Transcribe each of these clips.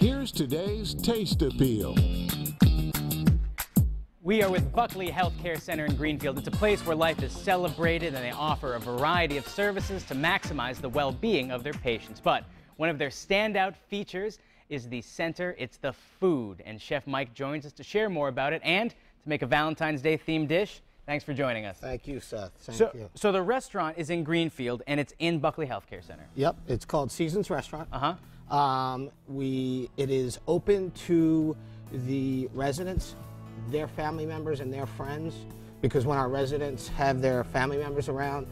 Here's today's Taste Appeal. We are with Buckley Healthcare Center in Greenfield. It's a place where life is celebrated and they offer a variety of services to maximize the well-being of their patients. But one of their standout features is the center. It's the food. And Chef Mike joins us to share more about it and to make a Valentine's Day themed dish. Thanks for joining us. Thank you, Seth. Thank you. So the restaurant is in Greenfield and it's in Buckley Healthcare Center. Yep, it's called Seasons Restaurant. Uh-huh. It is open to the residents, their family members, and their friends, because when our residents have their family members around,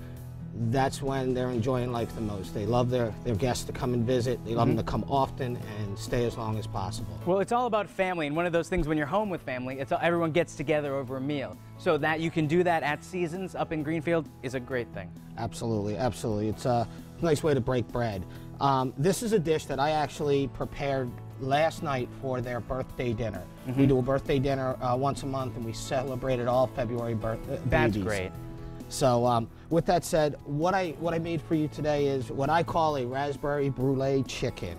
that's when they're enjoying life the most. They love their guests to come and visit. They love them to come often and stay as long as possible. Well, it's all about family, and one of those things when you're home with family, everyone gets together over a meal. So that you can do that at Seasons up in Greenfield is a great thing. Absolutely, absolutely. It's a nice way to break bread. This is a dish that I actually prepared last night for their birthday dinner. We do a birthday dinner once a month, and we celebrate it all February birthdays. That's great. So with that said, what I made for you today is what I call a raspberry brulee chicken.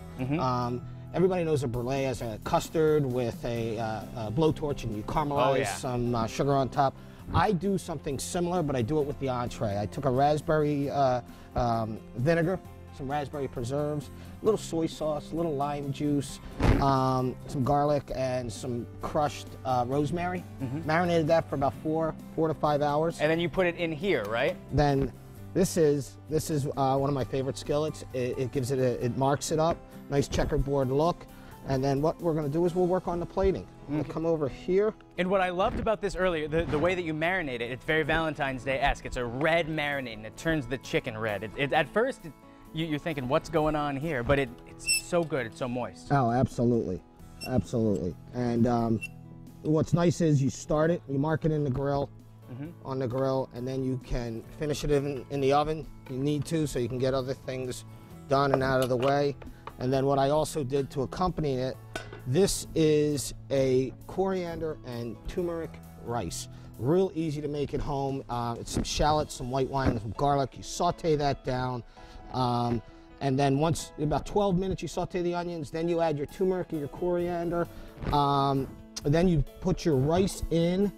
Everybody knows a brulee as a custard with a blowtorch, and you caramelize some sugar on top. I do something similar, but I do it with the entree. I took a raspberry vinegar, some raspberry preserves, a little soy sauce, a little lime juice, some garlic, and some crushed rosemary. Marinated that for about four to 5 hours. And then you put it in here, right? Then this is one of my favorite skillets. It gives it it marks it up, nice checkerboard look. And then what we're going to do is we'll work on the plating. I'm going to come over here. And what I loved about this earlier, the way that you marinate it, it's very Valentine's Day-esque. It's a red marinade, and it turns the chicken red. At first, you're thinking, what's going on here? But it's so good. It's so moist. Oh, absolutely. Absolutely. And what's nice is you start it, you mark it in the grill, on the grill, and then you can finish it in the oven if you need to, so you can get other things done and out of the way. And then what I also did to accompany it, this is a coriander and turmeric rice. Real easy to make at home. It's some shallots, some white wine, some garlic. You saute that down. And then once, about 12 minutes, you saute the onions. Then you add your turmeric and your coriander. Then you put your rice in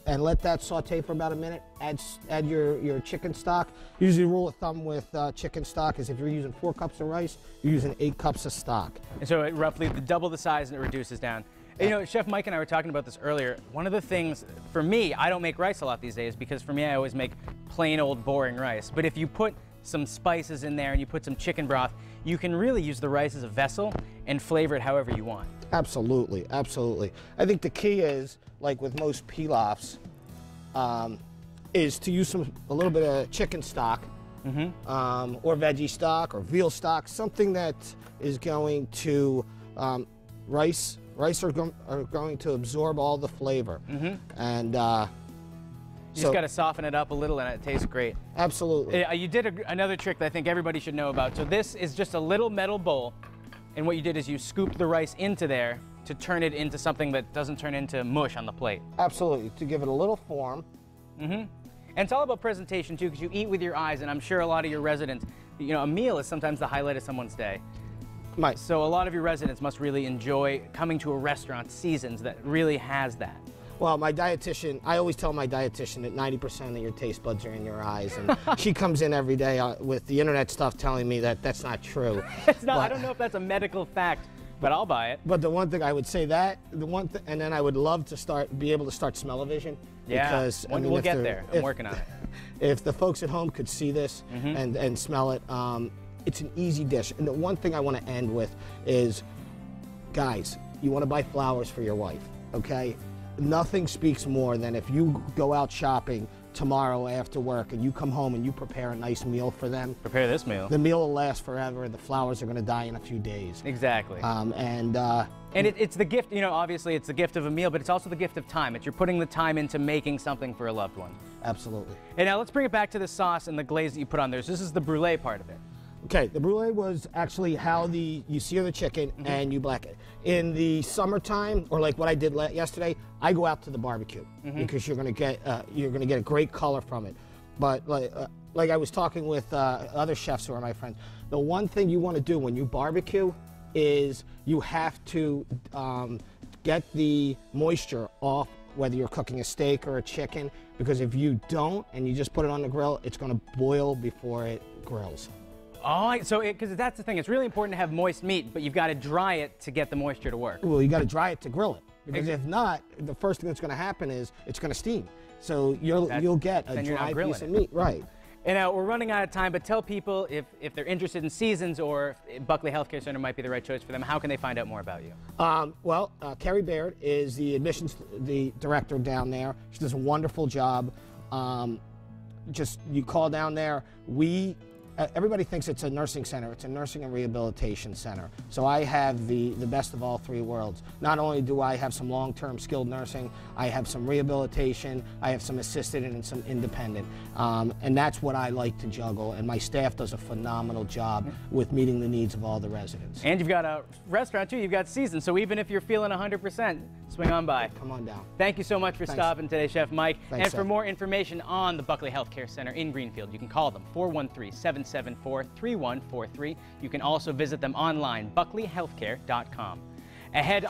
and let that saute for about a minute. Add your chicken stock. Usually, rule of thumb with chicken stock is if you're using 4 cups of rice, you're using 8 cups of stock. And so it roughly double the size, and it reduces down. You know, Chef Mike and I were talking about this earlier. One of the things, for me, I don't make rice a lot these days because for me, I always make plain old boring rice. But if you put some spices in there and you put some chicken broth, you can really use the rice as a vessel and flavor it however you want. Absolutely, absolutely. I think the key is, like with most pilafs, is to use a little bit of chicken stock, or veggie stock or veal stock, something that is going to rice are going to absorb all the flavor, and you just got to soften it up a little, and it tastes great. Absolutely. You did another trick that I think everybody should know about. So this is just a little metal bowl, and what you did is you scooped the rice into there to turn it into something that doesn't turn into mush on the plate. Absolutely, to give it a little form. And it's all about presentation too, because you eat with your eyes, and I'm sure a lot of your residents, you know, a meal is sometimes the highlight of someone's day. Right. So a lot of your residents must really enjoy coming to a restaurant, Seasons, that really has that. Well, my dietitian, I always tell my dietitian that 90% of your taste buds are in your eyes, and she comes in every day with the internet stuff telling me that that's not true. It's not. I don't know if that's a medical fact, but I'll buy it. But the one thing I would say and then I would love to be able to start smell-o-vision. Yeah, because, I mean, we'll get there. I'm working on it. If the folks at home could see this and smell it, it's an easy dish. And the one thing I want to end with is, guys, you want to buy flowers for your wife, okay? Nothing speaks more than if you go out shopping tomorrow after work and you come home and you prepare a nice meal for them. Prepare this meal. The meal will last forever. The flowers are going to die in a few days. Exactly. And it's the gift, you know, obviously it's the gift of a meal, but it's also the gift of time. You're putting the time into making something for a loved one. Absolutely. And now let's bring it back to the sauce and the glaze that you put on there. So this is the brulee part of it. Okay, the brulee was actually how you sear the chicken and you black it. In the summertime, or like what I did yesterday, I go out to the barbecue because you're gonna get a great color from it. But like I was talking with other chefs who are my friends, the one thing you want to do when you barbecue is you have to get the moisture off whether you're cooking a steak or a chicken, because if you don't and you just put it on the grill, it's going to boil before it grills. Oh, so because that's the thing, it's really important to have moist meat, but you've got to dry it to get the moisture to work. Well, you got to dry it to grill it, because if not, the first thing that's going to happen is it's going to steam. So you'll get a dry piece of meat, right? And we're running out of time, but tell people if they're interested in seasons or if Buckley Healthcare Center might be the right choice for them, how can they find out more about you? Carrie Baird is the admissions director down there. She does a wonderful job. Just you call down there. Everybody thinks it's a nursing center. It's a nursing and rehabilitation center. So I have the best of all three worlds. Not only do I have some long-term skilled nursing, I have some rehabilitation, I have some assisted and some independent. And that's what I like to juggle. And my staff does a phenomenal job with meeting the needs of all the residents. And you've got a restaurant too. You've got seasons. So even if you're feeling 100%, swing on by. Come on down. Thank you so much for stopping today, Chef Mike. Thanks, and for more information on the Buckley Healthcare Center in Greenfield, you can call them 413-774-3143. You can also visit them online, buckleyhealthcare.com. Ahead